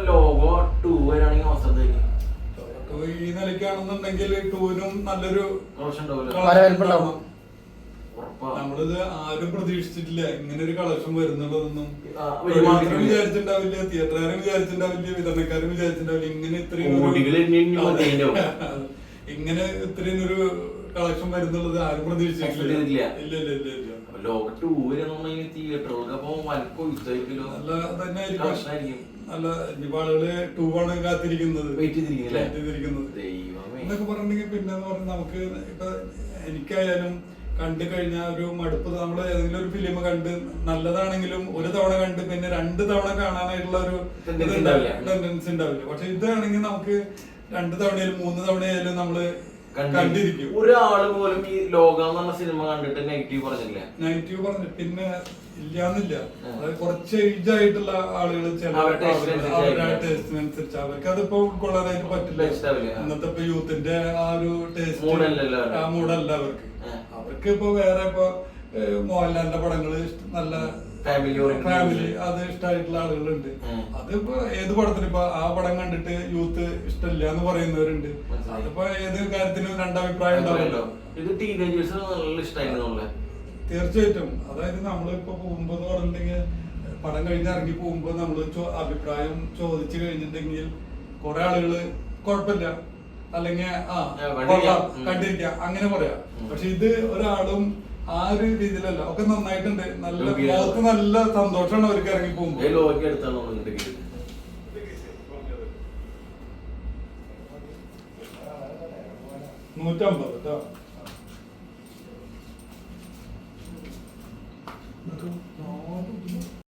Logo 2 വരാണെങ്കിൽ അവസ്ഥ ഈ നിലയ്ക്കാണെന്നുണ്ടെങ്കിൽ 2-നും നല്ലൊരു നമ്മളിത് ആരും പ്രതീക്ഷിച്ചിട്ടില്ല ഇങ്ങനെ ഒരു കളക്ഷൻ വരുന്നുള്ളതൊന്നും. മാത്രം വിചാരിച്ചിട്ടുണ്ടാവില്ല, തിയേറ്ററുകാരും വിചാരിച്ചിട്ടുണ്ടാവില്ല, വിതരണക്കാരും വിചാരിച്ചിട്ടുണ്ടാവില്ല ഇങ്ങനെ ഇത്രയും ഒരു കളക്ഷൻ വരുന്നുള്ളത് ആരും പ്രതീക്ഷിച്ചിട്ടില്ല. ഇല്ല ഇല്ല ഇല്ല ഇല്ല. നല്ല ആളുകള് 2 ആണ് കാത്തിരിക്കുന്നത് എന്നൊക്കെ പറഞ്ഞിട്ടുണ്ടെങ്കിൽ. പിന്നെ നമുക്ക് ഇപ്പൊ എനിക്കായാലും കണ്ടു കഴിഞ്ഞാൽ ഒരു മടുപ്പ്. നമ്മള് ഏതെങ്കിലും ഒരു ഫിലിം കണ്ട് നല്ലതാണെങ്കിലും ഒരു തവണ കണ്ട് പിന്നെ 2 തവണ കാണാനായിട്ടുള്ള ഒരു ടെൻഡൻസി ഉണ്ടാവില്ല. പക്ഷെ ഇതാണെങ്കിൽ നമുക്ക് 2 തവണയായാലും 3 തവണയായാലും നമ്മള് കണ്ടിരിക്കും. ഒരാള് പോലും ഈ ലോകം എന്ന സിനിമ കണ്ടിട്ട് നെഗറ്റീവ് പറഞ്ഞില്ല. നെഗറ്റീവ് പറഞ്ഞു പിന്നെ ഇല്ലാന്നില്ല. അതായത് കുറച്ച് ഏജ് ആയിട്ടുള്ള ആളുകൾ ചില ടേസ്റ്റിനനുസരിച്ച് അവർക്ക് അതിപ്പോ ഉൾക്കൊള്ളാനായിട്ട് പറ്റില്ല. ഇന്നത്തെ ഇപ്പൊ യൂത്തിന്റെ ആ ഒരു ടേസ്റ്റ് ആ മൂടല്ല അവർക്ക്. അവർക്ക് ഇപ്പൊ വേറെ ഇപ്പൊ മോഹൻലാലിന്റെ പടങ്ങള് നല്ല ഫാമിലി അത് ഇഷ്ടമായിട്ടുള്ള ആളുകളുണ്ട്. അതിപ്പോ ഏത് പടത്തിനും ഇപ്പൊ ആ പടം കണ്ടിട്ട് യൂത്ത് ഇഷ്ടമില്ല എന്ന് പറയുന്നവരുണ്ട്. അതിപ്പോ ഏത് കാര്യത്തിനും രണ്ടഭിപ്രായം ഉണ്ടാവുമല്ലോ. തീർച്ചയായിട്ടും. അതായത് നമ്മളിപ്പോ പോകുമ്പോ എന്ന് പറഞ്ഞിട്ടുണ്ടെങ്കിൽ പടം കഴിഞ്ഞ് ഇറങ്ങി പോകുമ്പോ നമ്മള് അഭിപ്രായം ചോദിച്ചു കഴിഞ്ഞിട്ടുണ്ടെങ്കിൽ കുറെ ആളുകള് കുഴപ്പമില്ല അല്ലെങ്കിൽ കണ്ടിരിക്കാം അങ്ങനെ പറയാം. പക്ഷെ ഇത് ഒരാളും ആ ഒരു രീതിയിലല്ല. ഒക്കെ നന്നായിട്ടുണ്ട്. നല്ല മുഖത്ത് നല്ല സന്തോഷമാണ് അവർക്ക് ഇറങ്ങി പോകുമ്പോ. 150 കേട്ടോ.